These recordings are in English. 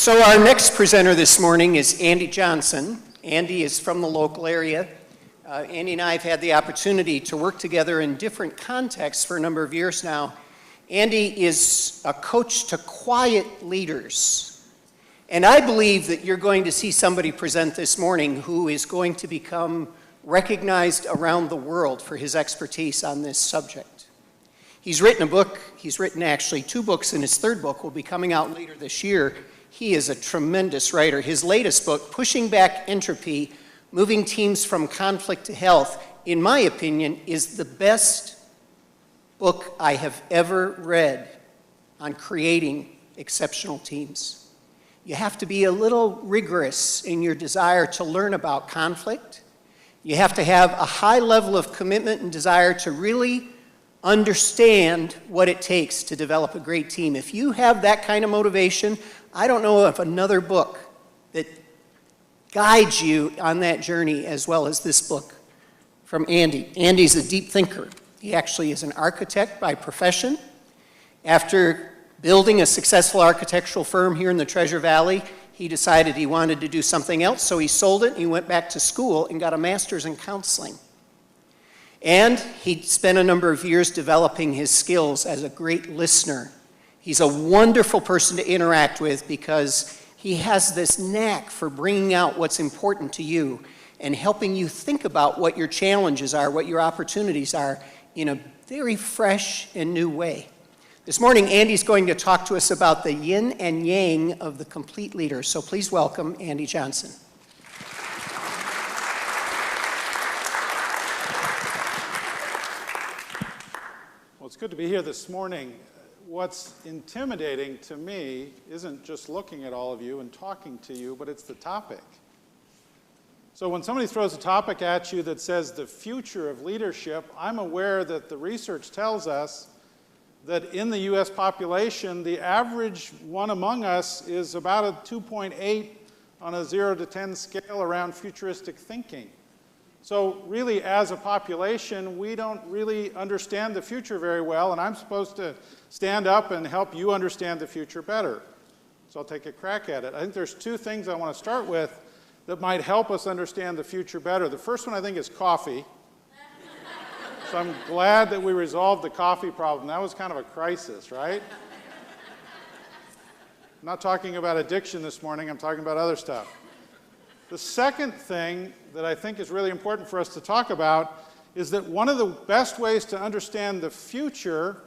So our next presenter this morning is Andy Johnson. Andy is from the local area. Andy and I have had the opportunity to work together in different contexts for a number of years now. Andy is a coach to quiet leaders. And I believe that you're going to see somebody present this morning who is going to become recognized around the world for his expertise on this subject. He's written a book. He's written actually 2 books, and his 3rd book will be coming out later this year. He is a tremendous writer. His latest book, Pushing Back Entropy, Moving Teams from Conflict to Health, in my opinion, is the best book I have ever read on creating exceptional teams. You have to be a little rigorous in your desire to learn about conflict. You have to have a high level of commitment and desire to really understand what it takes to develop a great team. If you have that kind of motivation, I don't know of another book that guides you on that journey as well as this book from Andy. Andy's a deep thinker. He actually is an architect by profession. After building a successful architectural firm here in the Treasure Valley, he decided he wanted to do something else, so he sold it and he went back to school and got a master's in counseling. And he spent a number of years developing his skills as a great listener. He's a wonderful person to interact with because he has this knack for bringing out what's important to you and helping you think about what your challenges are, what your opportunities are in a very fresh and new way. This morning, Andy's going to talk to us about the yin and yang of the complete leader. So please welcome Andy Johnson. Well, it's good to be here this morning. What's intimidating to me isn't just looking at all of you and talking to you, but it's the topic. So when somebody throws a topic at you that says the future of leadership, I'm aware that the research tells us that in the U.S. population, the average one among us is about a 2.8 on a 0 to 10 scale around futuristic thinking. So really, as a population, we don't really understand the future very well, and I'm supposed to stand up and help you understand the future better. So I'll take a crack at it. I think there's 2 things I want to start with that might help us understand the future better. The first one, I think, is coffee. So I'm glad that we resolved the coffee problem. That was kind of a crisis, right? I'm not talking about addiction this morning. I'm talking about other stuff. The second thing that I think is really important for us to talk about is that one of the best ways to understand the future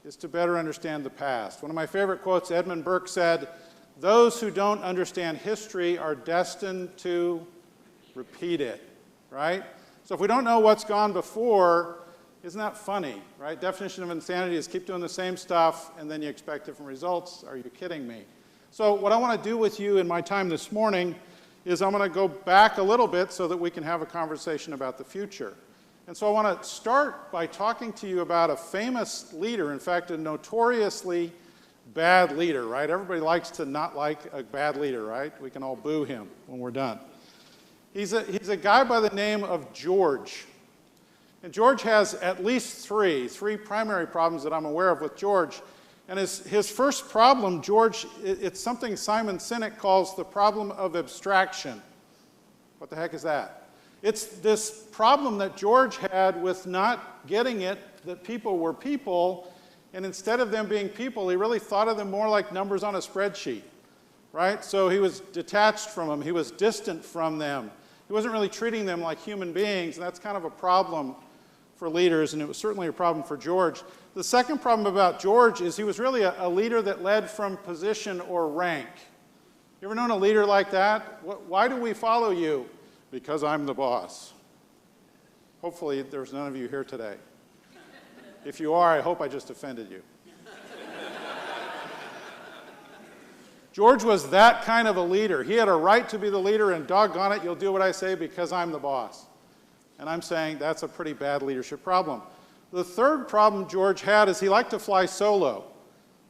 is to better understand the past. One of my favorite quotes, Edmund Burke said, "Those who don't understand history are destined to repeat it," right? So if we don't know what's gone before, isn't that funny, right? Definition of insanity is keep doing the same stuff and then you expect different results. Are you kidding me? So what I want to do with you in my time this morning is I'm going to go back a little bit so that we can have a conversation about the future. And so I want to start by talking to you about a famous leader, in fact, a notoriously bad leader, right? Everybody likes to not like a bad leader, right? We can all boo him when we're done. He's a guy by the name of George. And George has at least three primary problems that I'm aware of with George. And his first problem, George, it's something Simon Sinek calls the problem of abstraction. What the heck is that? It's this problem that George had with not getting it that people were people, and instead of them being people, he really thought of them more like numbers on a spreadsheet, right? So he was detached from them. He was distant from them. He wasn't really treating them like human beings, and that's kind of a problem for leaders, and it was certainly a problem for George. The second problem about George is he was really a leader that led from position or rank. You ever known a leader like that? Why do we follow you? Because I'm the boss. Hopefully there's none of you here today. If you are, I hope I just offended you. George was that kind of a leader. He had a right to be the leader, and doggone it, you'll do what I say because I'm the boss. And I'm saying that's a pretty bad leadership problem. The third problem George had is he liked to fly solo.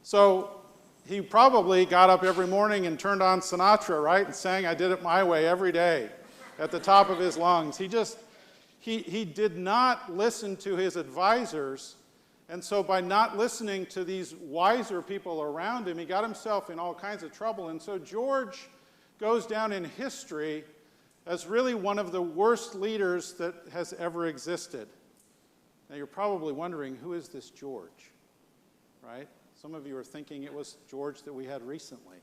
So he probably got up every morning and turned on Sinatra, right, and sang "I Did It My Way" every day at the top of his lungs. He did not listen to his advisors And so by not listening to these wiser people around him, he got himself in all kinds of trouble. And so George goes down in history as really one of the worst leaders that has ever existed. Now you're probably wondering, who is this George? Right? Some of you are thinking it was George that we had recently.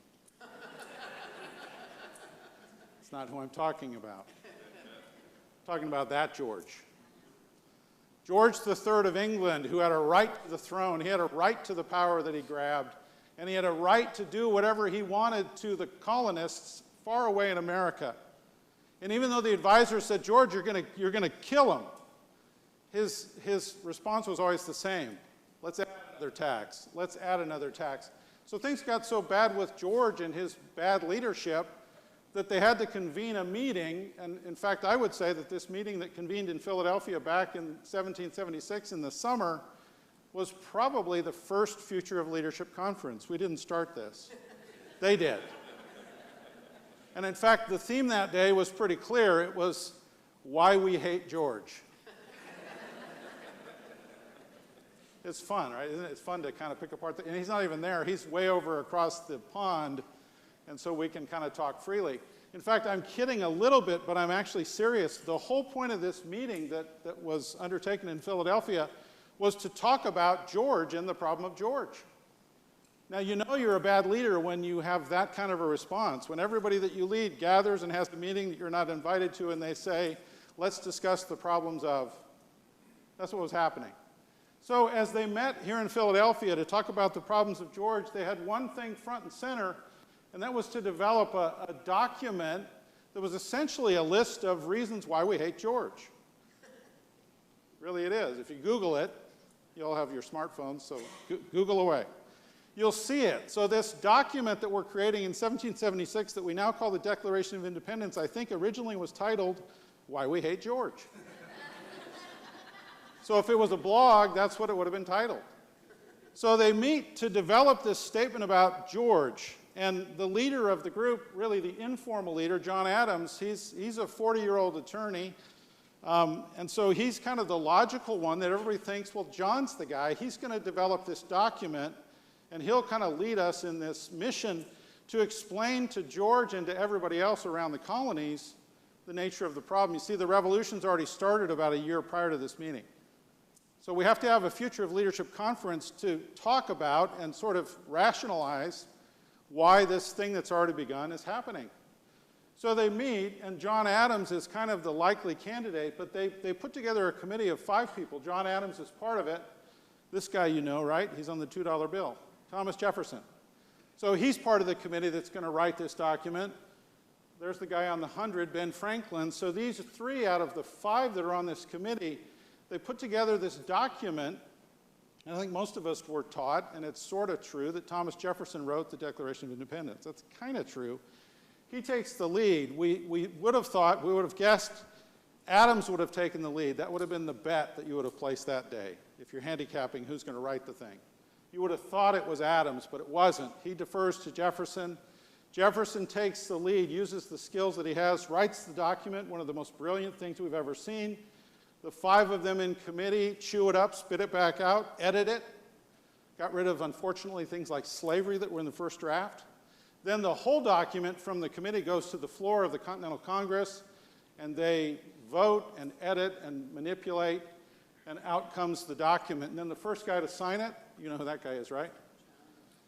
It's not who I'm talking about. I'm talking about that George. George III of England, who had a right to the throne, he had a right to the power that he grabbed, and he had a right to do whatever he wanted to the colonists far away in America. And even though the advisors said, George, you're going to kill him, his response was always the same. Let's add another tax. Let's add another tax. So things got so bad with George and his bad leadership that they had to convene a meeting. And in fact, I would say that this meeting that convened in Philadelphia back in 1776 in the summer was probably the first Future of Leadership conference. We didn't start this. They did. And in fact, the theme that day was pretty clear. It was why we hate George. It's fun, right? Isn't it? It's fun to kind of pick apart. And he's not even there. He's way over across the pond, and so we can kind of talk freely. In fact, I'm kidding a little bit, but I'm actually serious. The whole point of this meeting that was undertaken in Philadelphia was to talk about George and the problem of George. Now, you know you're a bad leader when you have that kind of a response. When everybody that you lead gathers and has a meeting that you're not invited to, and they say, let's discuss the problems of. That's what was happening. So as they met here in Philadelphia to talk about the problems of George, they had one thing front and center, and that was to develop a document that was essentially a list of reasons why we hate George. Really it is. If you Google it, you all have your smartphones, so Google away. You'll see it. So this document that we're creating in 1776 that we now call the Declaration of Independence, I think originally was titled, Why We Hate George. So if it was a blog, that's what it would have been titled. So they meet to develop this statement about George. And the leader of the group, really the informal leader, John Adams, he's a 40-year-old attorney. And so he's kind of the logical one that everybody thinks, well, John's the guy. He's going to develop this document, and he'll kind of lead us in this mission to explain to George and to everybody else around the colonies the nature of the problem. You see, the revolution's already started about a year prior to this meeting. So we have to have a Future of Leadership conference to talk about and sort of rationalize why this thing that's already begun is happening. So they meet, and John Adams is kind of the likely candidate, but they put together a committee of 5 people. John Adams is part of it. This guy you know, right? He's on the $2 bill. Thomas Jefferson. So he's part of the committee that's going to write this document. There's the guy on the 100, Ben Franklin. So these 3 out of the 5 that are on this committee, they put together this document, and I think most of us were taught, and it's sort of true, that Thomas Jefferson wrote the Declaration of Independence. That's kind of true. He takes the lead. We would have thought, we would have guessed Adams would have taken the lead. That would have been the bet that you would have placed that day, if you're handicapping who's going to write the thing. You would have thought it was Adams, but it wasn't. He defers to Jefferson. Jefferson takes the lead, uses the skills that he has, writes the document, one of the most brilliant things we've ever seen. The 5 of them in committee chew it up, spit it back out, edit it. Got rid of, unfortunately, things like slavery that were in the first draft. Then the whole document from the committee goes to the floor of the Continental Congress, and they vote and edit and manipulate, and out comes the document. And then the first guy to sign it, you know who that guy is, right?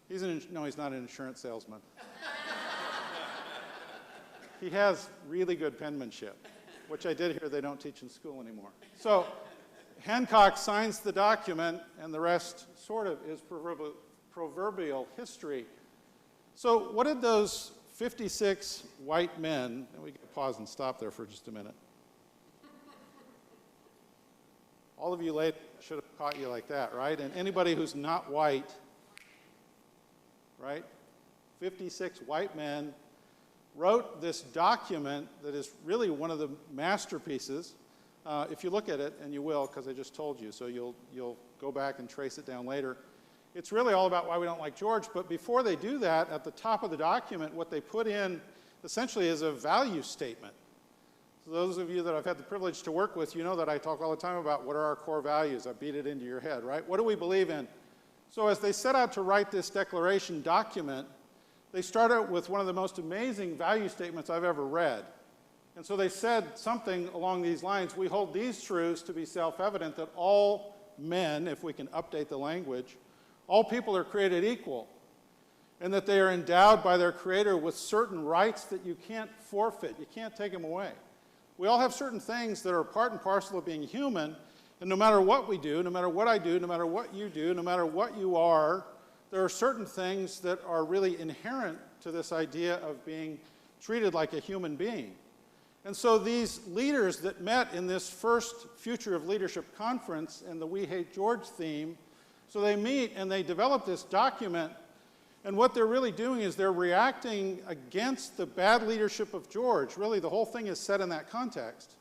No, he's not an insurance salesman. He has really good penmanship, which I did hear they don't teach in school anymore. So Hancock signs the document, and the rest sort of is proverbial history. So what did those 56 white men, and we can pause and stop there for just a minute. All of you late should have caught you like that, right? And anybody who's not white, right? 56 white men wrote this document that is really one of the masterpieces. If you look at it, and you will, because I just told you, so you'll go back and trace it down later. It's really all about why we don't like George, but before they do that, at the top of the document, what they put in essentially is a value statement. So those of you that I've had the privilege to work with, you know that I talk all the time about what are our core values. I beat it into your head, right? What do we believe in? So as they set out to write this declaration document, they start out with one of the most amazing value statements I've ever read. And so they said something along these lines: we hold these truths to be self-evident, that all men, if we can update the language, all people are created equal, and that they are endowed by their Creator with certain rights that you can't forfeit, you can't take them away. We all have certain things that are part and parcel of being human, and no matter what we do, no matter what I do, no matter what you do, no matter what you are, there are certain things that are really inherent to this idea of being treated like a human being. And so these leaders that met in this first Future of Leadership conference and the We Hate George theme, so they meet and they develop this document, and what they're really doing is they're reacting against the bad leadership of George. Really, the whole thing is set in that context.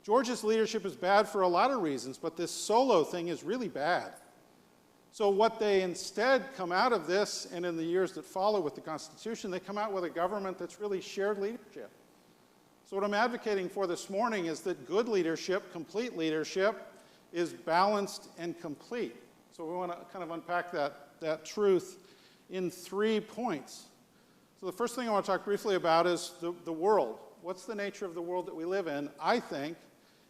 George's leadership is bad for a lot of reasons, but this solo thing is really bad. So what they instead come out of this, and in the years that follow with the Constitution, they come out with a government that's really shared leadership. So what I'm advocating for this morning is that good leadership, complete leadership, is balanced and complete. So we want to kind of unpack that truth in 3 points. So the first thing I want to talk briefly about is the world. What's the nature of the world that we live in? I think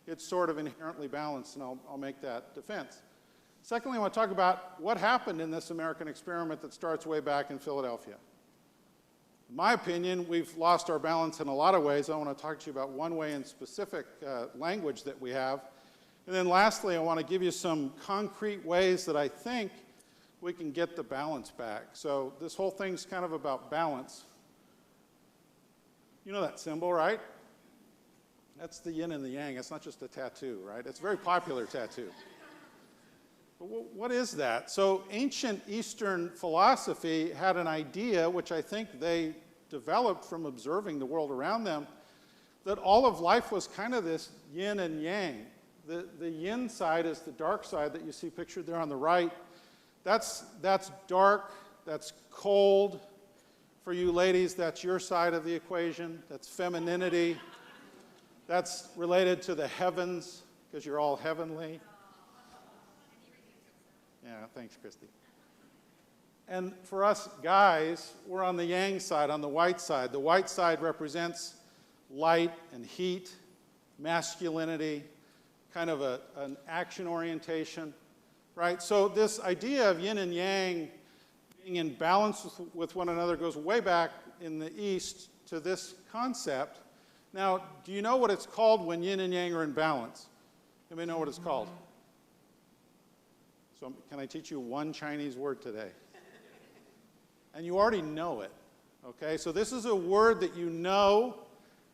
it's sort of inherently balanced, and I'll make that defense. Secondly, I want to talk about what happened in this American experiment that starts way back in Philadelphia. In my opinion, we've lost our balance in a lot of ways. I want to talk to you about one way in specific language that we have. And then lastly, I want to give you some concrete ways that I think we can get the balance back. So this whole thing's kind of about balance. You know that symbol, right? That's the yin and the yang. It's not just a tattoo, right? It's a very popular tattoo. But what is that? So ancient Eastern philosophy had an idea, which I think they developed from observing the world around them, that all of life was kind of this yin and yang. The yin side is the dark side that you see pictured there on the right. That's dark, that's cold. For you ladies, that's your side of the equation. That's femininity. That's related to the heavens, because you're all heavenly. Yeah, thanks, Christy. And for us guys, we're on the yang side, on the white side. The white side represents light and heat, masculinity, kind of an action orientation, right? So this idea of yin and yang being in balance with one another goes way back in the East to this concept. Now, do you know what it's called when yin and yang are in balance? Anybody know what it's called? So can I teach you one Chinese word today? And you already know it, okay? So this is a word that you know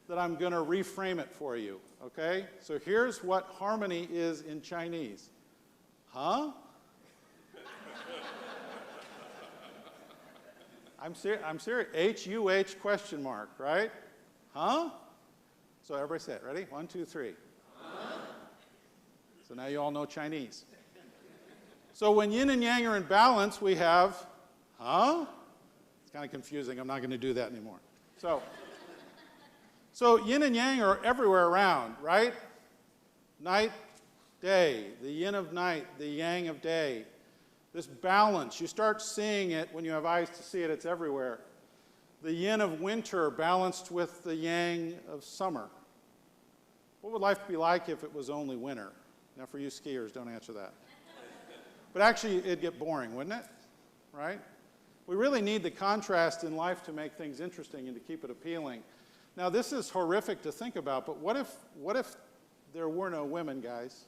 that I'm going to reframe it for you, okay? So here's what harmony is in Chinese. Huh? I'm serious. H-U-H question mark, right? Huh? So everybody say it. Ready? 1, 2, 3. Huh? So now you all know Chinese. So when yin and yang are in balance, we have, huh? It's kind of confusing. I'm not going to do that anymore. So yin and yang are everywhere around, right? Night, day, the yin of night, the yang of day. This balance, you start seeing it when you have eyes to see it, it's everywhere. The yin of winter balanced with the yang of summer. What would life be like if it was only winter? Now for you skiers, don't answer that. But actually, it'd get boring, wouldn't it? Right? We really need the contrast in life to make things interesting and to keep it appealing. Now, this is horrific to think about, but what if there were no women, guys?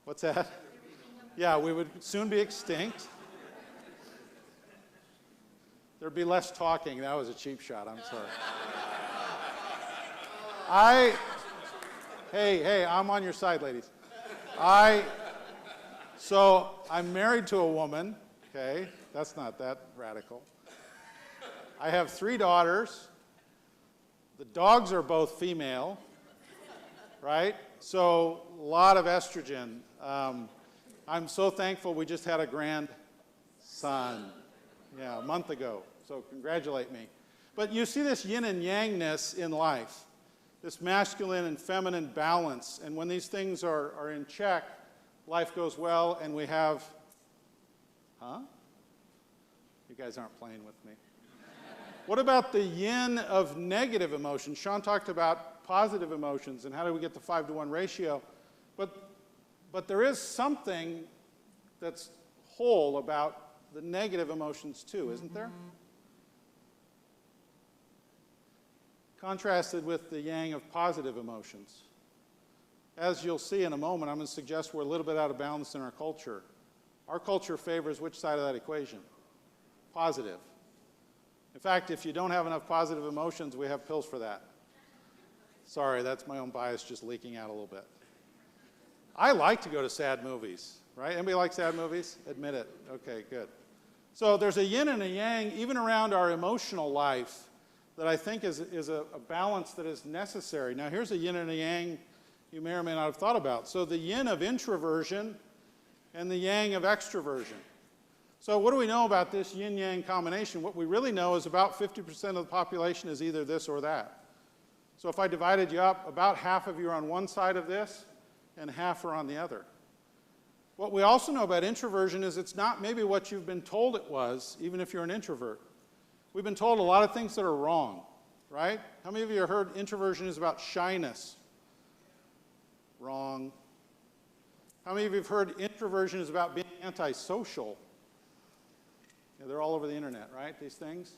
What's that? Yeah, we would soon be extinct. There'd be less talking. That was a cheap shot, I'm sorry. Hey, I'm on your side, ladies. So I'm married to a woman, okay? That's not that radical. I have 3 daughters. The dogs are both female, right? So a lot of estrogen. I'm so thankful we just had a grandson, yeah, a month ago. So congratulate me. But you see this yin and yangness in life, this masculine and feminine balance. And when these things are in check, life goes well, and we have, You guys aren't playing with me. What about the yin of negative emotions? Sean talked about positive emotions and how do we get the 5-to-1 ratio. But there is something that's whole about the negative emotions too, isn't there? Contrasted with the yang of positive emotions. As you'll see in a moment, I'm going to suggest we're a little bit out of balance in our culture. Our culture favors which side of that equation? Positive. In fact, if you don't have enough positive emotions, we have pills for that. Sorry, that's my own bias just leaking out a little bit. I like to go to sad movies, right? Anybody like sad movies? Admit it. Okay, good. So there's a yin and a yang, even around our emotional life, that I think is a balance that is necessary. Now, here's a yin and a yang you may or may not have thought about. So the yin of introversion and the yang of extroversion. So what do we know about this yin-yang combination? What we really know is about 50% of the population is either this or that. So if I divided you up, about half of you are on one side of this, and half are on the other. What we also know about introversion is it's not maybe what you've been told it was, even if you're an introvert. We've been told a lot of things that are wrong, right? How many of you have heard introversion is about shyness? Wrong. How many of you have heard introversion is about being antisocial? Yeah, they're all over the internet, right, these things?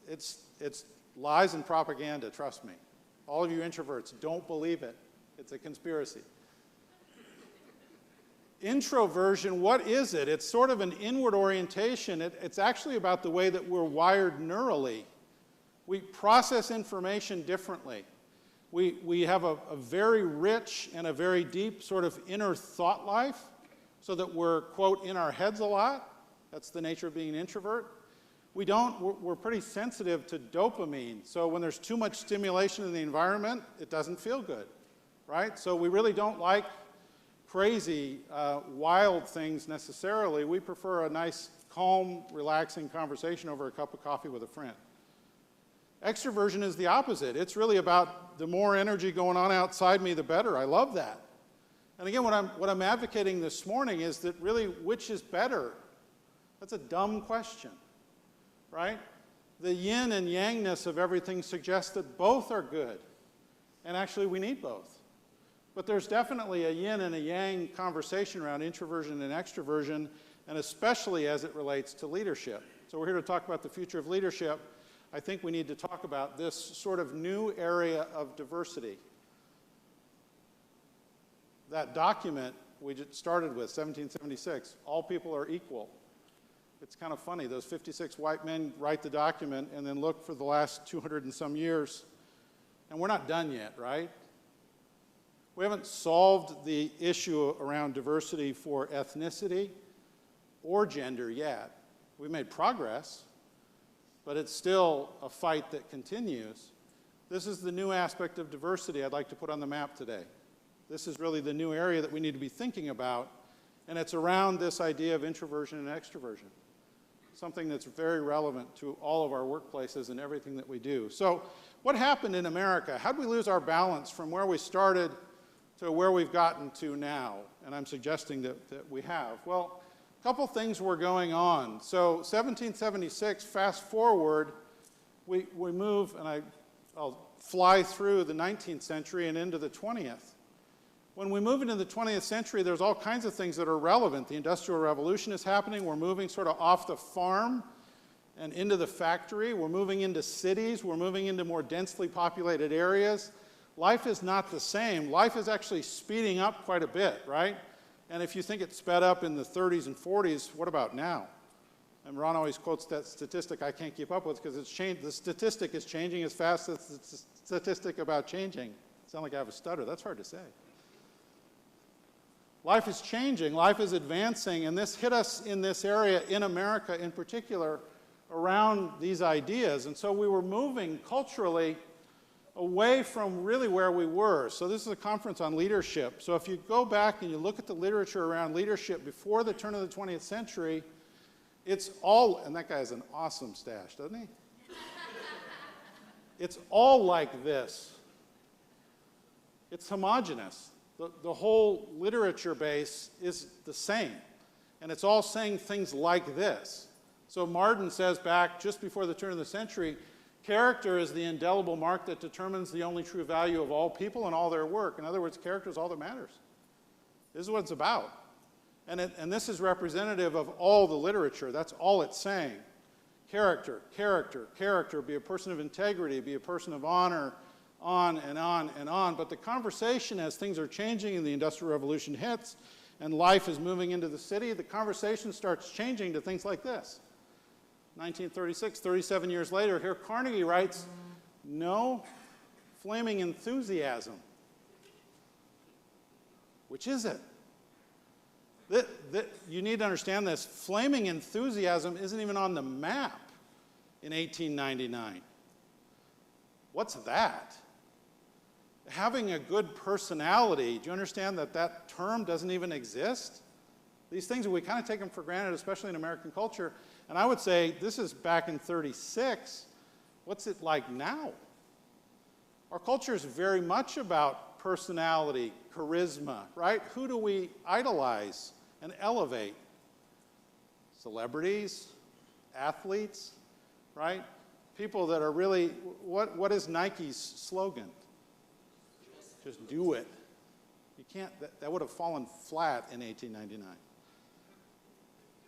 It's lies and propaganda, trust me. All of you introverts, don't believe it. It's a conspiracy. Introversion, what is it? It's sort of an inward orientation. It's actually about the way that we're wired neurally. We process information differently. We have a very rich and a very deep sort of inner thought life, so that we're, quote, in our heads a lot. That's the nature of being an introvert. We're pretty sensitive to dopamine. So when there's too much stimulation in the environment, it doesn't feel good, right? So we really don't like crazy, wild things necessarily. We prefer a nice, calm, relaxing conversation over a cup of coffee with a friend. Extroversion is the opposite. It's really about the more energy going on outside me, the better. I love that. And again, what I'm advocating this morning is that really, which is better? That's a dumb question, right? The yin and yangness of everything suggests that both are good. And actually, we need both. But there's definitely a yin and a yang conversation around introversion and extroversion, and especially as it relates to leadership. So we're here to talk about the future of leadership. I think we need to talk about this sort of new area of diversity. That document we just started with, 1776, all people are equal. It's kind of funny, those 56 white men write the document and then look for the last 200 and some years, and we're not done yet, right? We haven't solved the issue around diversity for ethnicity or gender yet. We've made progress, but it's still a fight that continues. This is the new aspect of diversity I'd like to put on the map today. This is really the new area that we need to be thinking about, and it's around this idea of introversion and extroversion, something that's very relevant to all of our workplaces and everything that we do. So what happened in America? How did we lose our balance from where we started to where we've gotten to now? And I'm suggesting that we have. Well, a couple things were going on. So 1776, fast forward, we move, and I'll fly through the 19th century and into the 20th. When we move into the 20th century, there's all kinds of things that are relevant. The Industrial Revolution is happening. We're moving sort of off the farm and into the factory. We're moving into cities. We're moving into more densely populated areas. Life is not the same. Life is actually speeding up quite a bit, right? And if you think it sped up in the 30s and 40s, what about now? And Ron always quotes that statistic I can't keep up with because it's changed. The statistic is changing as fast as the statistic about changing. Sound like I have a stutter. That's hard to say. Life is changing, life is advancing, and this hit us in this area, in America in particular, around these ideas. And so we were moving culturally away from really where we were. So this is a conference on leadership. So if you go back and you look at the literature around leadership before the turn of the 20th century, it's all, and that guy has an awesome stash, doesn't he? it's all like this. It's homogeneous. The whole literature base is the same. And it's all saying things like this. So Marden says back just before the turn of the century, character is the indelible mark that determines the only true value of all people and all their work. In other words, character is all that matters. This is what it's about. And this is representative of all the literature. That's all it's saying. Character, character, character. Be a person of integrity. Be a person of honor. On and on and on. But the conversation, as things are changing and the Industrial Revolution hits and life is moving into the city, the conversation starts changing to things like this. 1936, 37 years later, here Carnegie writes, no flaming enthusiasm. Which is it? You need to understand this. Flaming enthusiasm isn't even on the map in 1899. What's that? Having a good personality, do you understand that that term doesn't even exist? These things, we kind of take them for granted, especially in American culture. And I would say, this is back in 36. What's it like now? Our culture is very much about personality, charisma, right? Who do we idolize and elevate? Celebrities, athletes, right? People that are really, what is Nike's slogan? Just do it. You can't, that would have fallen flat in 1899.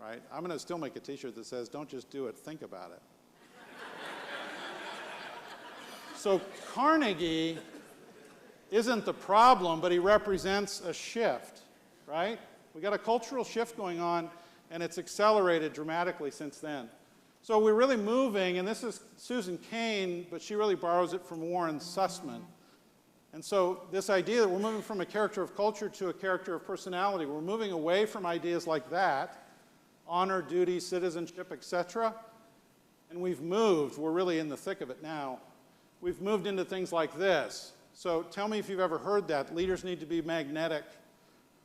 Right? I'm going to still make a t-shirt that says, don't just do it, think about it. So Carnegie isn't the problem, but he represents a shift, right? We got a cultural shift going on, and it's accelerated dramatically since then. So we're really moving, and this is Susan Cain, but she really borrows it from Warren Sussman. And so this idea that we're moving from a character of culture to a character of personality, we're moving away from ideas like that, honor, duty, citizenship, etc. And we've moved, we're really in the thick of it now, we've moved into things like this. So tell me if you've ever heard that. Leaders need to be magnetic,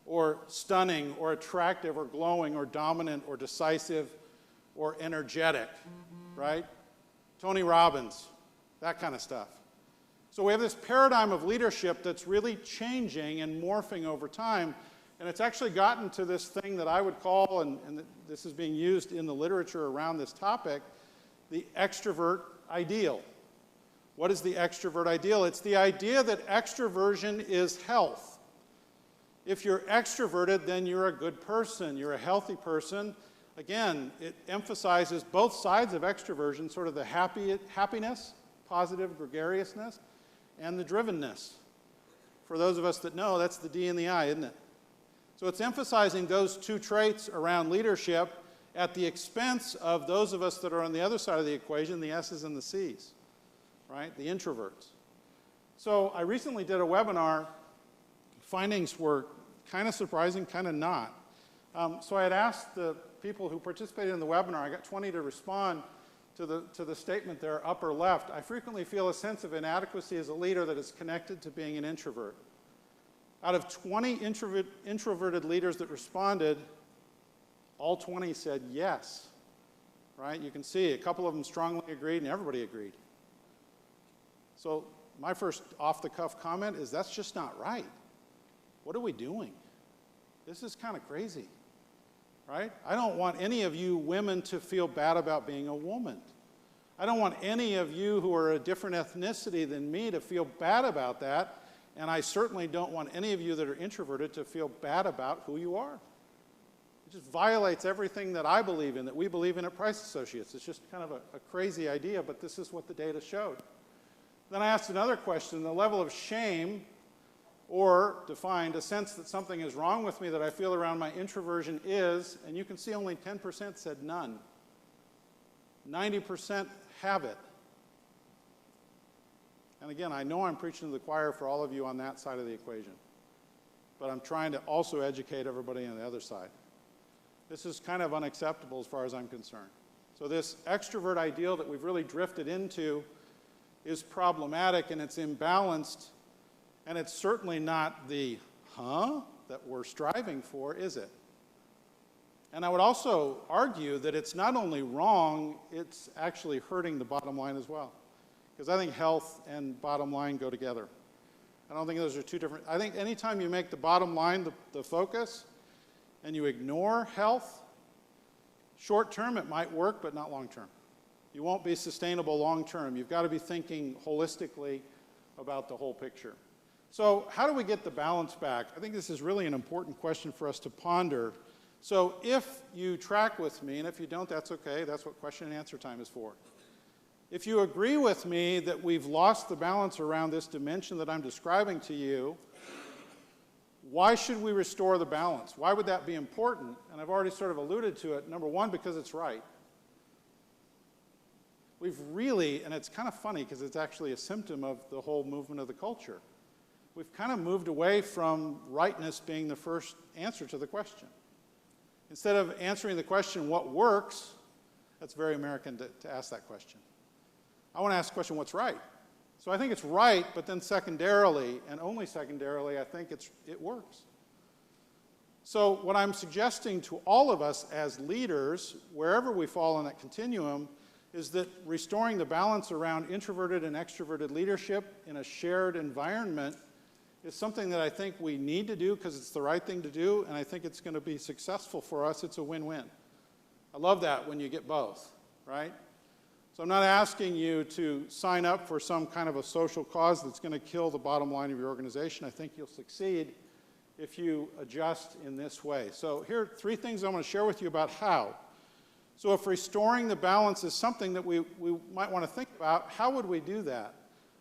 or stunning, or attractive, or glowing, or dominant, or decisive, or energetic, right? Tony Robbins, that kind of stuff. So we have this paradigm of leadership that's really changing and morphing over time. And it's actually gotten to this thing that I would call, and this is being used in the literature around this topic, the extrovert ideal. What is the extrovert ideal? It's the idea that extroversion is health. If you're extroverted, then you're a good person. You're a healthy person. Again, it emphasizes both sides of extroversion, sort of the happiness, positive gregariousness, and the drivenness. For those of us that know, that's the D and the I, isn't it? So it's emphasizing those two traits around leadership at the expense of those of us that are on the other side of the equation, the S's and the C's, right? The introverts. So I recently did a webinar. Findings were kind of surprising, kind of not. So I had asked the people who participated in the webinar, I got 20 to respond to the statement there, upper left. I frequently feel a sense of inadequacy as a leader that is connected to being an introvert. Out of 20 introverted leaders that responded, all 20 said yes, right? You can see a couple of them strongly agreed and everybody agreed. So my first off-the-cuff comment is that's just not right. What are we doing? This is kind of crazy, right? I don't want any of you women to feel bad about being a woman. I don't want any of you who are a different ethnicity than me to feel bad about that. And I certainly don't want any of you that are introverted to feel bad about who you are. It just violates everything that I believe in, that we believe in at Price Associates. It's just kind of a crazy idea, but this is what the data showed. Then I asked another question, the level of shame, or defined a sense that something is wrong with me that I feel around my introversion is, and you can see only 10% said none. 90% have it. And again, I know I'm preaching to the choir for all of you on that side of the equation, but I'm trying to also educate everybody on the other side. This is kind of unacceptable as far as I'm concerned. So this extrovert ideal that we've really drifted into is problematic and it's imbalanced, and it's certainly not the that we're striving for, is it? And I would also argue that it's not only wrong, it's actually hurting the bottom line as well. because I think health and bottom line go together. I don't think those are two different. I think anytime you make the bottom line the focus and you ignore health, short term it might work, but not long term. You won't be sustainable long term. You've got to be thinking holistically about the whole picture. So how do we get the balance back? I think this is really an important question for us to ponder. So if you track with me, and if you don't, that's okay. That's what question and answer time is for. If you agree with me that we've lost the balance around this dimension that I'm describing to you, why should we restore the balance? Why would that be important? And I've already sort of alluded to it. Number one, because it's right. We've really, and it's kind of funny because it's actually a symptom of the whole movement of the culture. We've kind of moved away from rightness being the first answer to the question. Instead of answering the question, what works, that's very American to ask that question. I want to ask the question, what's right? So I think it's right, but then secondarily, and only secondarily, I think it works. So what I'm suggesting to all of us as leaders, wherever we fall on that continuum, is that restoring the balance around introverted and extroverted leadership in a shared environment is something that I think we need to do because it's the right thing to do, and I think it's going to be successful for us. It's a win-win. I love that when you get both, right? So I'm not asking you to sign up for some kind of a social cause that's going to kill the bottom line of your organization. I think you'll succeed if you adjust in this way. So here are three things I want to share with you about how. So if restoring the balance is something that we might want to think about, how would we do that?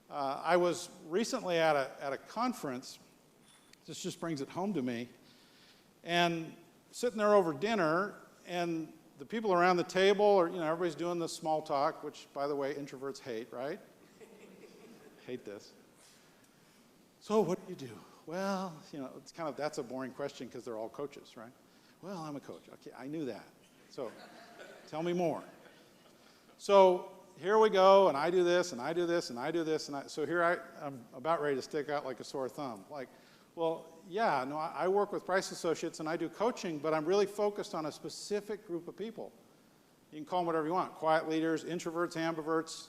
I was recently at a conference. This just brings it home to me. And sitting there over dinner, and the people around the table, or everybody's doing the small talk, which, by the way, introverts hate, right? Hate this. So what do you do? Well, it's kind of, that's a boring question because they're all coaches, right? Well, I'm a coach. Okay, I knew that. So tell me more. So here we go, and I do this, and I do this, and I do this, and so here I'm about ready to stick out like a sore thumb. Like, well, yeah, no, I work with Price Associates, and I do coaching, but I'm really focused on a specific group of people. You can call them whatever you want, quiet leaders, introverts, ambiverts,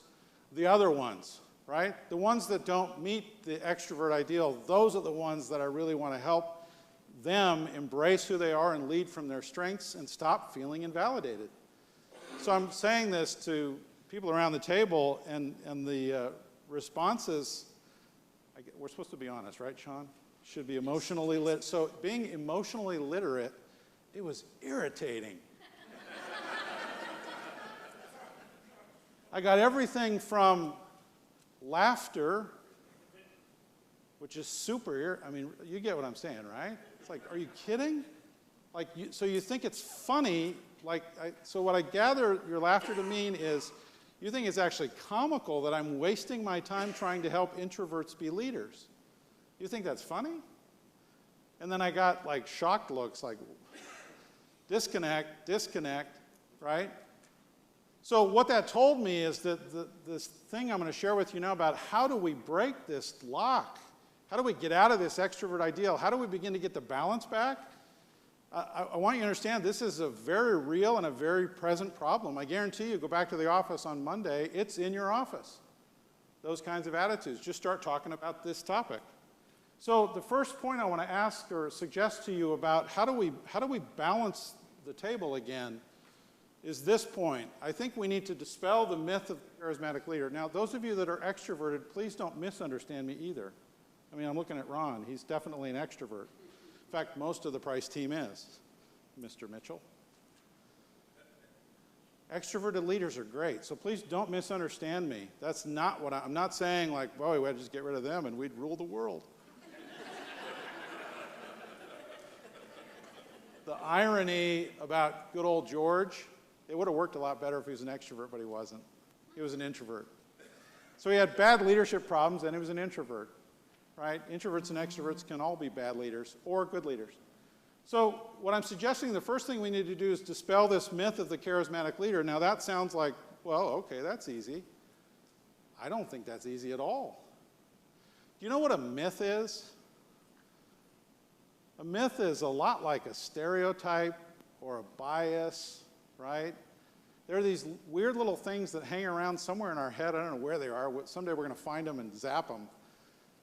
the other ones, right? The ones that don't meet the extrovert ideal, those are the ones that I really want to help them embrace who they are and lead from their strengths and stop feeling invalidated. So I'm saying this to people around the table, and the responses, we're supposed to be honest, right, Sean? Should be emotionally lit. So being emotionally literate, it was irritating. I got everything from laughter, which is super, I mean, you get what I'm saying, right? It's like, are you kidding? Like, so you think it's funny, so what I gather your laughter to mean is, you think it's actually comical that I'm wasting my time trying to help introverts be leaders. You think that's funny? And then I got like shocked looks, like disconnect, right? So what that told me is that this thing I'm going to share with you now about how do we break this lock? How do we get out of this extrovert ideal? How do we begin to get the balance back? I want you to understand this is a very real and a very present problem. I guarantee you, go back to the office on Monday, it's in your office. Those kinds of attitudes. Just start talking about this topic. So the first point I want to ask or suggest to you about how do we balance the table again is this point. I think we need to dispel the myth of the charismatic leader. Now, those of you that are extroverted, please don't misunderstand me either. I mean, I'm looking at Ron. He's definitely an extrovert. In fact, most of the Price team is, Mr. Mitchell. Extroverted leaders are great, so please don't misunderstand me. That's not what I'm not saying like, boy, we'd just get rid of them and we'd rule the world. The irony about good old George, it would have worked a lot better if he was an extrovert, but he wasn't. He was an introvert. So he had bad leadership problems, and he was an introvert. Right? Introverts and extroverts can all be bad leaders or good leaders. So what I'm suggesting, the first thing we need to do is dispel this myth of the charismatic leader. Now that sounds like, well, okay, that's easy. I don't think that's easy at all. Do you know what a myth is? A myth is a lot like a stereotype or a bias, right? There are these weird little things that hang around somewhere in our head. I don't know where they are. Someday we're going to find them and zap them.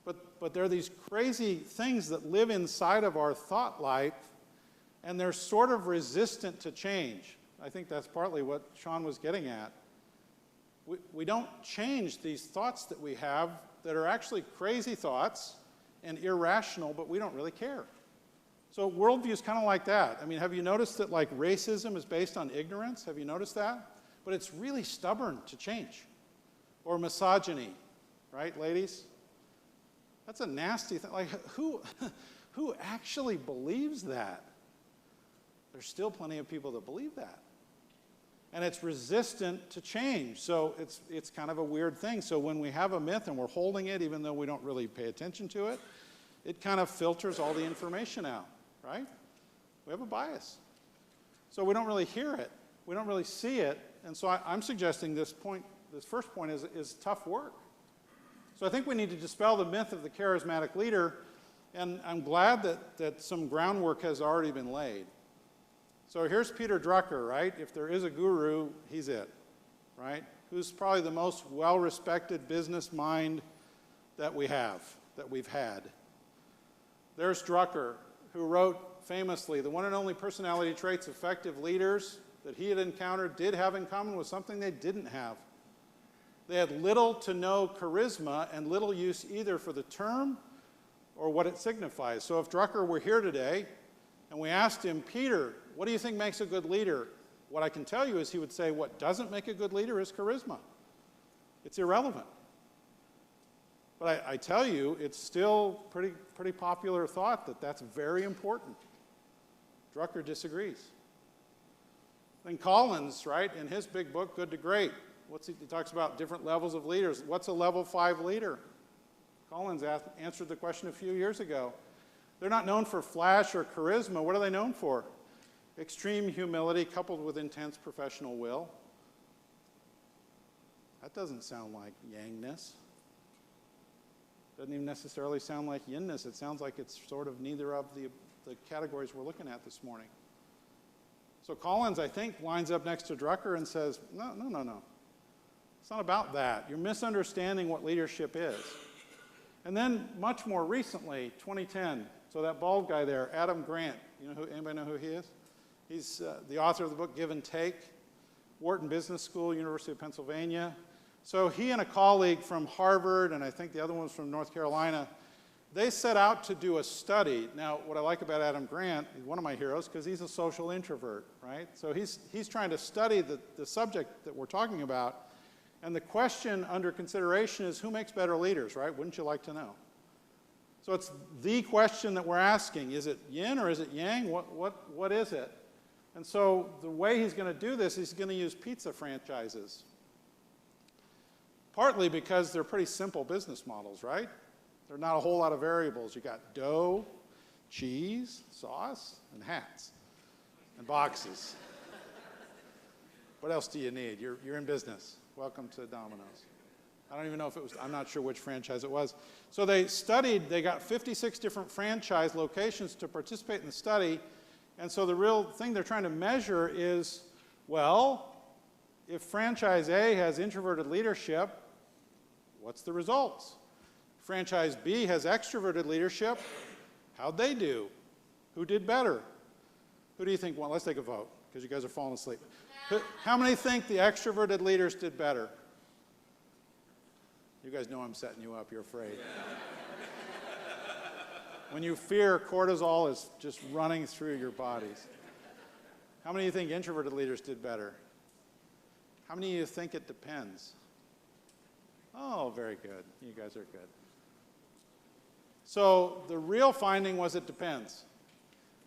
But there are these crazy things that live inside of our thought life, and they're sort of resistant to change. I think that's partly what Sean was getting at. We don't change these thoughts that we have that are actually crazy thoughts and irrational, but we don't really care. So worldview is kind of like that. I mean, have you noticed that like racism is based on ignorance? Have you noticed that? But it's really stubborn to change. Or misogyny, right, ladies? That's a nasty thing. Like, who actually believes that? There's still plenty of people that believe that. And it's resistant to change. So it's kind of a weird thing. So when we have a myth and we're holding it, even though we don't really pay attention to it, it kind of filters all the information out, right? We have a bias. So we don't really hear it. We don't really see it. And so I'm suggesting this first point is tough work. So I think we need to dispel the myth of the charismatic leader, and I'm glad that some groundwork has already been laid. So here's Peter Drucker, right? If there is a guru, he's it, right? Who's probably the most well-respected business mind that we've had. There's Drucker, who wrote famously, the one and only personality traits effective leaders that he had encountered did have in common with something they didn't have. They had little to no charisma and little use either for the term or what it signifies. So if Drucker were here today and we asked him, Peter, what do you think makes a good leader? What I can tell you is he would say what doesn't make a good leader is charisma. It's irrelevant. But I tell you, it's still pretty popular thought that that's very important. Drucker disagrees. Then Collins, right, in his big book, Good to Great, he talks about different levels of leaders. What's a level 5 leader? Collins answered the question a few years ago. They're not known for flash or charisma. What are they known for? Extreme humility coupled with intense professional will. That doesn't sound like yangness. Doesn't even necessarily sound like yinness. It sounds like it's sort of neither of the categories we're looking at this morning. So Collins, I think, lines up next to Drucker and says, no. It's not about that. You're misunderstanding what leadership is. And then much more recently, 2010, so that bald guy there, Adam Grant, anybody know who he is? He's the author of the book Give and Take, Wharton Business School, University of Pennsylvania. So he and a colleague from Harvard, and I think the other one was from North Carolina, they set out to do a study. Now, what I like about Adam Grant, he's one of my heroes, because he's a social introvert, right? So he's trying to study the subject that we're talking about. And the question under consideration is, who makes better leaders, right? Wouldn't you like to know? So it's the question that we're asking. Is it yin or is it yang? What is it? And so the way he's going to do this, he's going to use pizza franchises. Partly because they're pretty simple business models, right? There are not a whole lot of variables. You got dough, cheese, sauce, and hats, and boxes. What else do you need? You're in business. Welcome to Domino's. I don't even know if it was, I'm not sure which franchise it was. So they got 56 different franchise locations to participate in the study. And so the real thing they're trying to measure is, well, if franchise A has introverted leadership, what's the results? Franchise B has extroverted leadership, how'd they do? Who did better? Who do you think won? Let's take a vote, because you guys are falling asleep. How many think the extroverted leaders did better? You guys know I'm setting you up, you're afraid. When you fear, cortisol is just running through your bodies. How many of you think introverted leaders did better? How many of you think it depends? Oh, very good. You guys are good. So the real finding was it depends.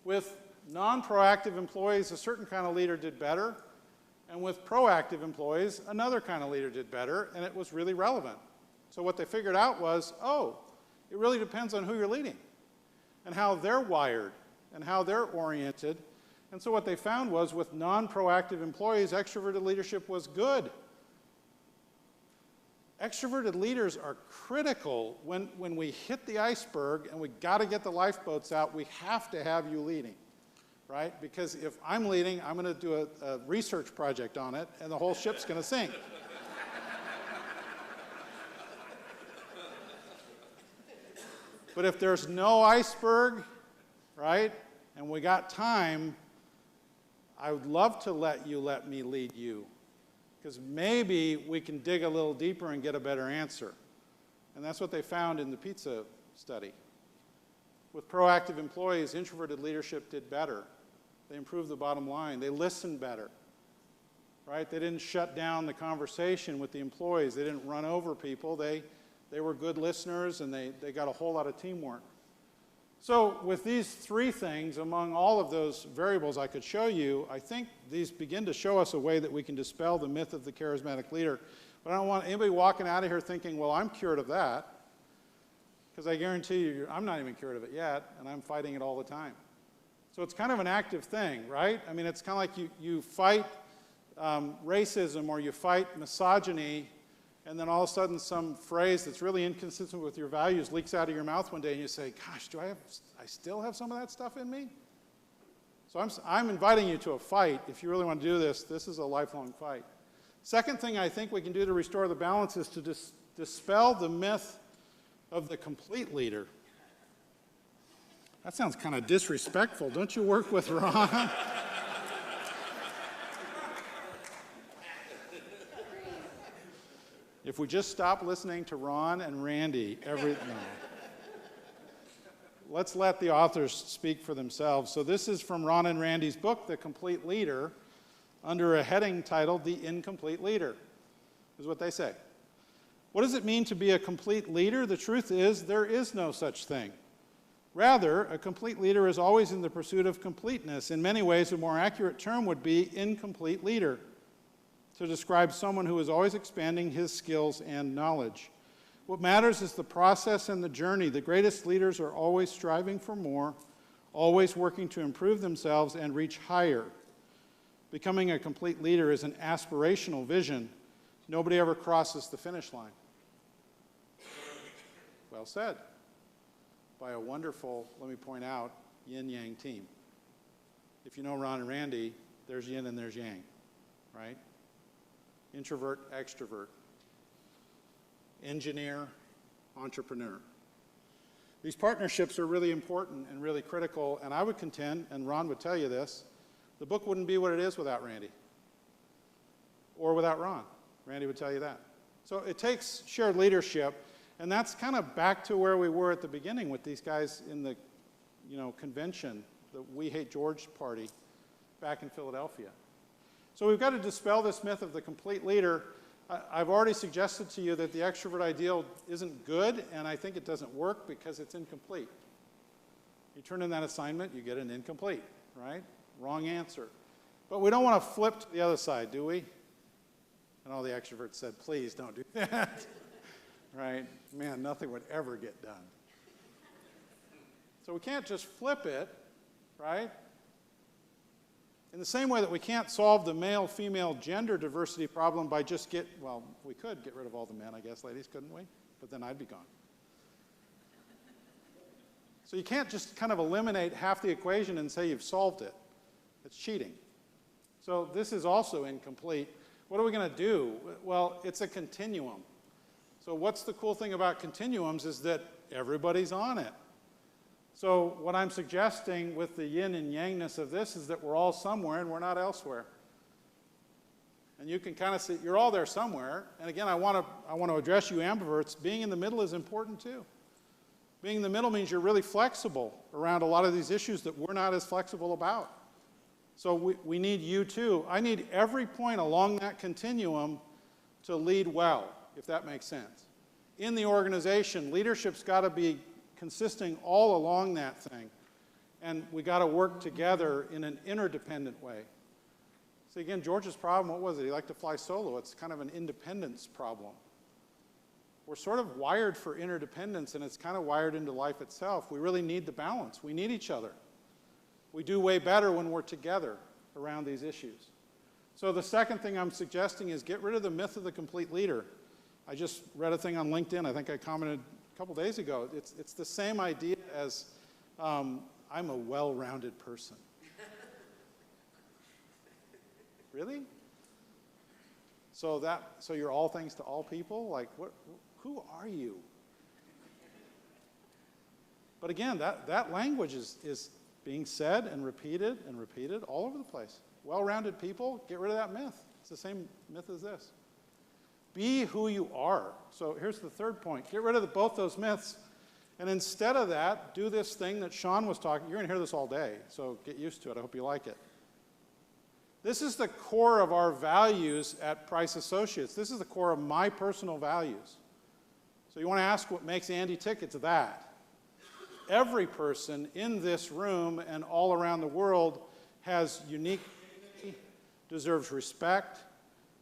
With non-proactive employees, a certain kind of leader did better. And with proactive employees, another kind of leader did better, and it was really relevant. So what they figured out was, it really depends on who you're leading and how they're wired and how they're oriented. And so what they found was with non-proactive employees, extroverted leadership was good. Extroverted leaders are critical when we hit the iceberg and we got to get the lifeboats out. We have to have you leading. right? Because if I'm leading, I'm going to do a research project on it, and the whole ship's going to sink. But if there's no iceberg, right, and we got time, I would love to let me lead you, because maybe we can dig a little deeper and get a better answer. And that's what they found in the pizza study. With proactive employees, introverted leadership did better. They improved the bottom line. They listened better, right? They didn't shut down the conversation with the employees. They didn't run over people. They were good listeners, and they got a whole lot of teamwork. So with these three things, among all of those variables I could show you, I think these begin to show us a way that we can dispel the myth of the charismatic leader. But I don't want anybody walking out of here thinking, well, I'm cured of that. Because I guarantee you, I'm not even cured of it yet, and I'm fighting it all the time. So it's kind of an active thing, right? I mean, it's kind of like you fight racism or you fight misogyny, and then all of a sudden some phrase that's really inconsistent with your values leaks out of your mouth one day, and you say, gosh, I still have some of that stuff in me? So I'm inviting you to a fight. If you really want to do this, this is a lifelong fight. Second thing I think we can do to restore the balance is to dispel the myth of the complete leader. That sounds kind of disrespectful. Don't you work with Ron? If we just stop listening to Ron and Randy, no. Let's let the authors speak for themselves. So this is from Ron and Randy's book, The Complete Leader, under a heading titled The Incomplete Leader. This is what they say. What does it mean to be a complete leader? The truth is, there is no such thing. Rather, a complete leader is always in the pursuit of completeness. In many ways, a more accurate term would be incomplete leader, to describe someone who is always expanding his skills and knowledge. What matters is the process and the journey. The greatest leaders are always striving for more, always working to improve themselves and reach higher. Becoming a complete leader is an aspirational vision. Nobody ever crosses the finish line. Well said. By a wonderful, let me point out, yin-yang team. If you know Ron and Randy, there's yin and there's yang, right? Introvert, extrovert. Engineer, entrepreneur. These partnerships are really important and really critical, and I would contend, and Ron would tell you this, the book wouldn't be what it is without Randy. Or without Ron. Randy would tell you that. So it takes shared leadership, and that's kind of back to where we were at the beginning with these guys in the convention, the We Hate George party back in Philadelphia. So we've got to dispel this myth of the complete leader. I've already suggested to you that the extrovert ideal isn't good, and I think it doesn't work because it's incomplete. You turn in that assignment, you get an incomplete, right? Wrong answer. But we don't want to flip to the other side, do we? And all the extroverts said, please don't do that. Right? Man, nothing would ever get done. So we can't just flip it, right? In the same way that we can't solve the male-female gender diversity problem by just we could get rid of all the men, I guess, ladies, couldn't we? But then I'd be gone. So you can't just kind of eliminate half the equation and say you've solved it. It's cheating. So this is also incomplete. What are we going to do? Well, it's a continuum. So what's the cool thing about continuums is that everybody's on it. So what I'm suggesting with the yin and yangness of this is that we're all somewhere and we're not elsewhere. And you can kind of see, you're all there somewhere. And again, I want to address you ambiverts. Being in the middle is important too. Being in the middle means you're really flexible around a lot of these issues that we're not as flexible about. So we need you too. I need every point along that continuum to lead well, if that makes sense. In the organization, leadership's got to be consisting all along that thing. And we got to work together in an interdependent way. So again, George's problem, what was it? He liked to fly solo. It's kind of an independence problem. We're sort of wired for interdependence, and it's kind of wired into life itself. We really need the balance. We need each other. We do way better when we're together around these issues. So the second thing I'm suggesting is get rid of the myth of the complete leader. I just read a thing on LinkedIn. I think I commented a couple days ago. It's the same idea as I'm a well-rounded person. Really? So you're all things to all people? Like, who are you? But again, that language is being said and repeated all over the place. Well-rounded people, get rid of that myth. It's the same myth as this. Be who you are. So here's the third point. Get rid of both those myths. And instead of that, do this thing that Sean was talking. You're going to hear this all day, so get used to it. I hope you like it. This is the core of our values at Price Associates. This is the core of my personal values. So you want to ask what makes Andy tick? It's that. Every person in this room and all around the world has unique dignity, deserves respect,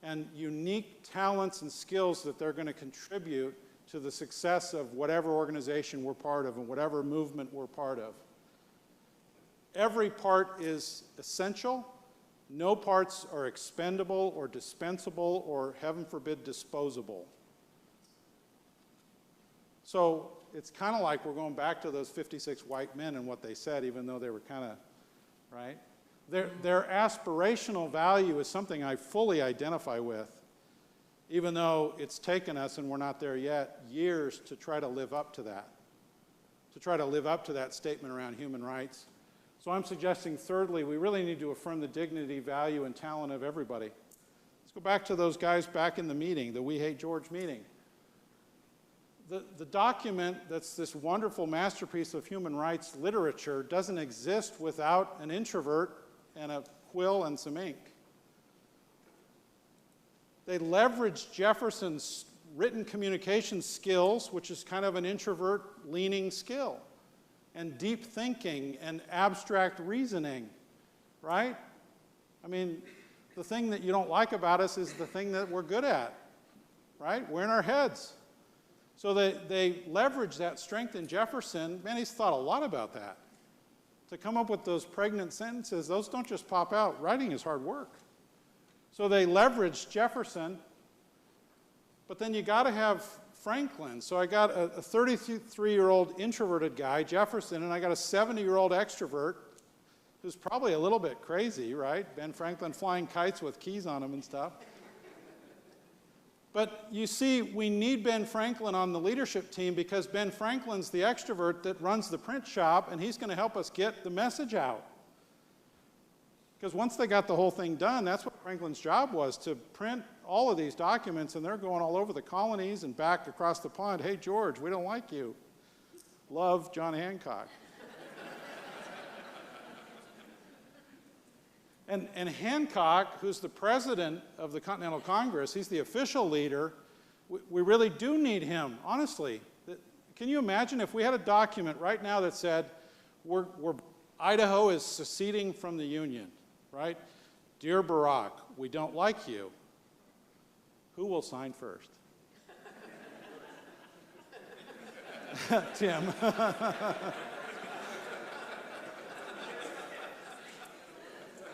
and unique talents and skills that they're going to contribute to the success of whatever organization we're part of and whatever movement we're part of. Every part is essential. No parts are expendable or dispensable or, heaven forbid, disposable. So it's kind of like we're going back to those 56 white men and what they said, even though they were kind of, right? Their aspirational value is something I fully identify with, even though it's taken us, and we're not there yet, years to try to live up to that statement around human rights. So I'm suggesting, thirdly, we really need to affirm the dignity, value, and talent of everybody. Let's go back to those guys back in the meeting, the We Hate George meeting. The document that's this wonderful masterpiece of human rights literature doesn't exist without an introvert and a quill and some ink. They leveraged Jefferson's written communication skills, which is kind of an introvert-leaning skill, and deep thinking and abstract reasoning, right? I mean, the thing that you don't like about us is the thing that we're good at, right? We're in our heads. So they leveraged that strength in Jefferson. Man, he's thought a lot about that. To come up with those pregnant sentences, those don't just pop out. Writing is hard work. So they leveraged Jefferson, but then you got to have Franklin. So I got a 33-year-old introverted guy, Jefferson, and I got a 70-year-old extrovert who's probably a little bit crazy, right? Ben Franklin flying kites with keys on them and stuff. But you see, we need Ben Franklin on the leadership team because Ben Franklin's the extrovert that runs the print shop, and he's going to help us get the message out. Because once they got the whole thing done, that's what Franklin's job was, to print all of these documents, and they're going all over the colonies and back across the pond. Hey, George, we don't like you. Love, John Hancock. And Hancock, who's the president of the Continental Congress, he's the official leader. We really do need him, honestly. Can you imagine if we had a document right now that said, Idaho is seceding from the Union, right? Dear Barack, we don't like you. Who will sign first? Tim.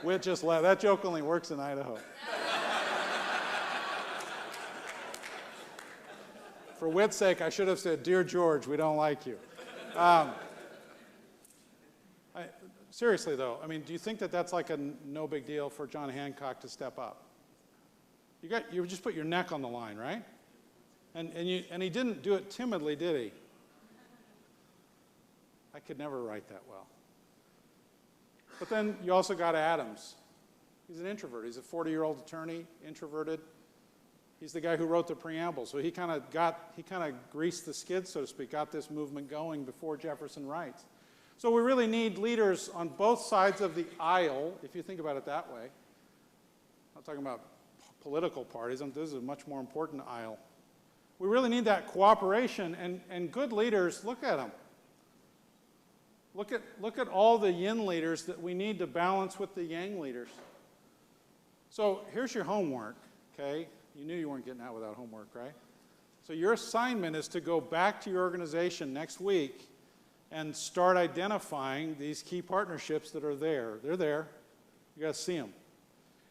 Whit just laughed. That joke only works in Idaho. For Whit's sake, I should have said, Dear George, we don't like you. Seriously, though, I mean, do you think that that's like a no big deal for John Hancock to step up? You just put your neck on the line, right? And he didn't do it timidly, did he? I could never write that well. But then you also got Adams. He's an introvert. He's a 40-year-old attorney, introverted. He's the guy who wrote the preamble. So he kind of greased the skids, so to speak, got this movement going before Jefferson writes. So we really need leaders on both sides of the aisle, if you think about it that way. I'm not talking about political parties. This is a much more important aisle. We really need that cooperation, and good leaders, look at them. Look at all the yin leaders that we need to balance with the yang leaders. So here's your homework, okay? You knew you weren't getting out without homework, right? So your assignment is to go back to your organization next week and start identifying these key partnerships that are there. They're there. You got to see them.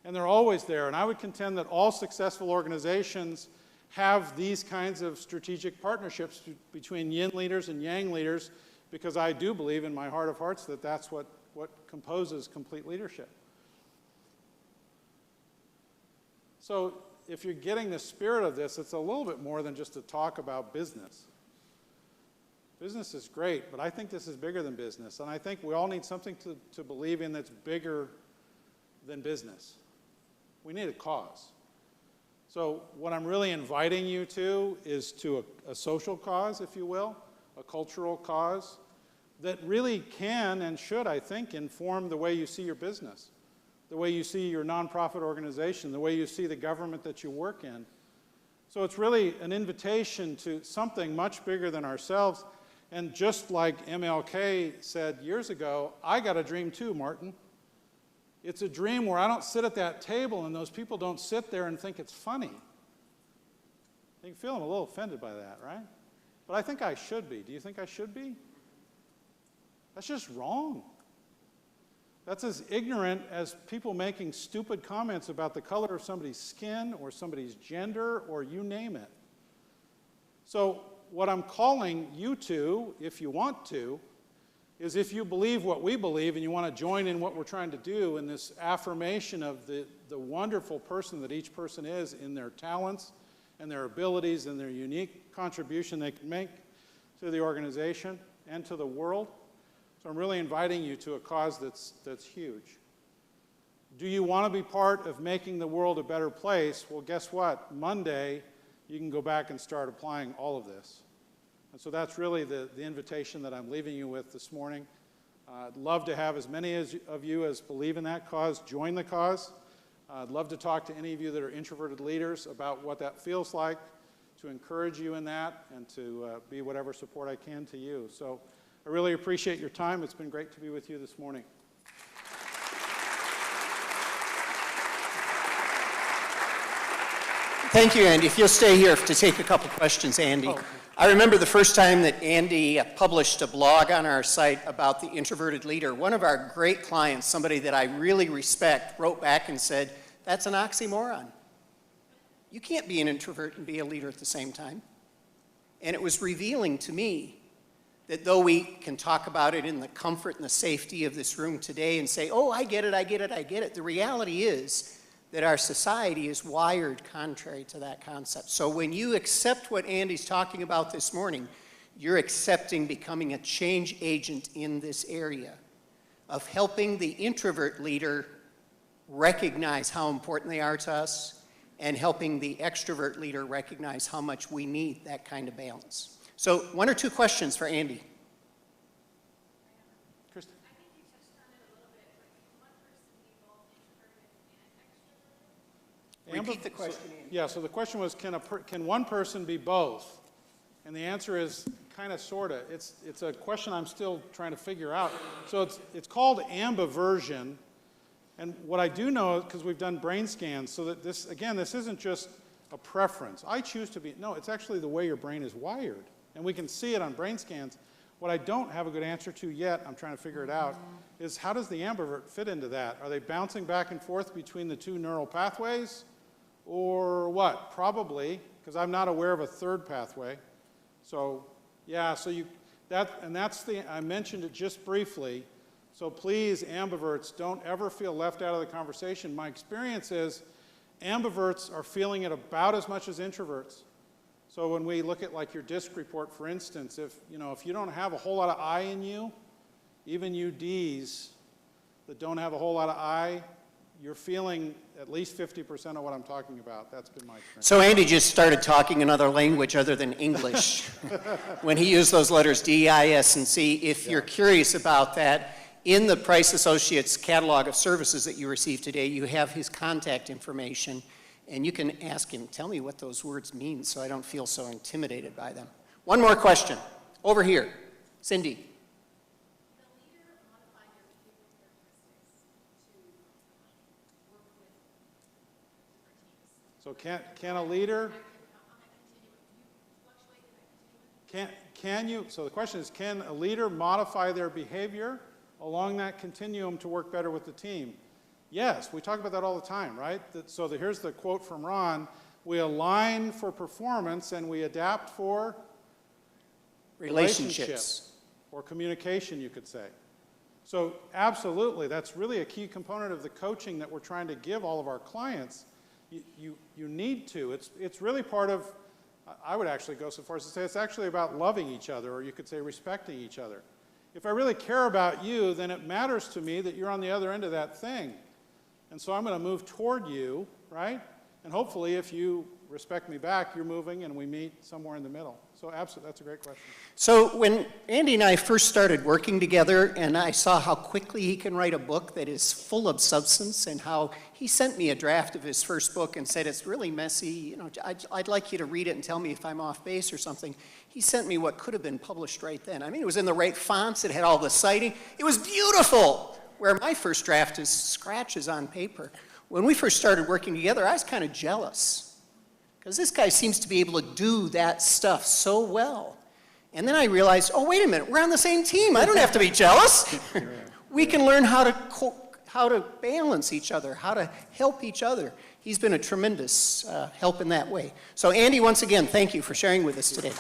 And they're always there. And I would contend that all successful organizations have these kinds of strategic partnerships between yin leaders and yang leaders, because I do believe in my heart of hearts that that's what composes complete leadership. So if you're getting the spirit of this, it's a little bit more than just a talk about business. Business is great, but I think this is bigger than business. And I think we all need something to believe in that's bigger than business. We need a cause. So what I'm really inviting you to is to a social cause, if you will, a cultural cause that really can and should, I think, inform the way you see your business, the way you see your nonprofit organization, the way you see the government that you work in. So it's really an invitation to something much bigger than ourselves. And just like MLK said years ago, I got a dream too, Martin. It's a dream where I don't sit at that table and those people don't sit there and think it's funny. You can feel I'm a little offended by that, right? But I think I should be. Do you think I should be? That's just wrong. That's as ignorant as people making stupid comments about the color of somebody's skin or somebody's gender or you name it. So what I'm calling you to, if you want to, is if you believe what we believe and you want to join in what we're trying to do in this affirmation of the wonderful person that each person is in their talents and their abilities and their unique contribution they can make to the organization and to the world. So I'm really inviting you to a cause that's huge. Do you want to be part of making the world a better place? Well, guess what? Monday, you can go back and start applying all of this. And so that's really the invitation that I'm leaving you with this morning. I'd love to have as many of you as believe in that cause join the cause. I'd love to talk to any of you that are introverted leaders about what that feels like, to encourage you in that, and to be whatever support I can to you. So I really appreciate your time. It's been great to be with you this morning. Thank you, Andy. If you'll stay here to take a couple questions, Andy. Oh. I remember the first time that Andy published a blog on our site about the introverted leader. One of our great clients, somebody that I really respect, wrote back and said, "That's an oxymoron. You can't be an introvert and be a leader at the same time." And it was revealing to me that though we can talk about it in the comfort and the safety of this room today and say, "Oh, I get it, I get it, I get it," the reality is that our society is wired contrary to that concept. So when you accept what Andy's talking about this morning, you're accepting becoming a change agent in this area of helping the introvert leader recognize how important they are to us and helping the extrovert leader recognize how much we need that kind of balance. So one or two questions for Andy. Kristen? I think you touched on it a little bit, but can one person be both introverted and extroverted? Repeat the question, Andy. Yeah, so the question was, can one person be both? And the answer is kind of, sort of. It's a question I'm still trying to figure out. So it's called ambiversion. And what I do know, because we've done brain scans, so that this isn't just a preference. I choose to be, no, it's actually the way your brain is wired. And we can see it on brain scans. What I don't have a good answer to yet, I'm trying to figure it out, is how does the ambivert fit into that? Are they bouncing back and forth between the two neural pathways? Or what? Probably, because I'm not aware of a third pathway. So, yeah, so I mentioned it just briefly. So please, ambiverts, don't ever feel left out of the conversation. My experience is ambiverts are feeling it about as much as introverts. So when we look at like your DISC report, for instance, if you don't have a whole lot of I in you, even you Ds that don't have a whole lot of I, you're feeling at least 50% of what I'm talking about. That's been my experience. So Andy just started talking another language other than English when he used those letters D, I, S, and C. If you're curious about that, in the Price Associates catalog of services that you received today, you have his contact information, and you can ask him, tell me what those words mean so I don't feel so intimidated by them. One more question. Over here. Cindy. So can a leader, so the question is, can a leader modify their behavior along that continuum to work better with the team? Yes, we talk about that all the time, right? Here's the quote from Ron: we align for performance and we adapt for Relationships. Or communication, you could say. So absolutely, that's really a key component of the coaching that we're trying to give all of our clients, you need to. It's really part of, I would actually go so far as to say it's actually about loving each other, or you could say respecting each other. If I really care about you, then it matters to me that you're on the other end of that thing. And so I'm going to move toward you, right? And hopefully if you respect me back, you're moving and we meet somewhere in the middle. So absolutely, that's a great question. So when Andy and I first started working together and I saw how quickly he can write a book that is full of substance, and how he sent me a draft of his first book and said, it's really messy, you know, I'd like you to read it and tell me if I'm off base or something. He sent me what could have been published right then. I mean, it was in the right fonts, it had all the citing, it was beautiful, where my first draft is scratches on paper. When we first started working together, I was kind of jealous, because this guy seems to be able to do that stuff so well. And then I realized, oh, wait a minute, we're on the same team. I don't have to be jealous. We can learn how to balance each other, how to help each other. He's been a tremendous help in that way. So Andy, once again, thank you for sharing with us today.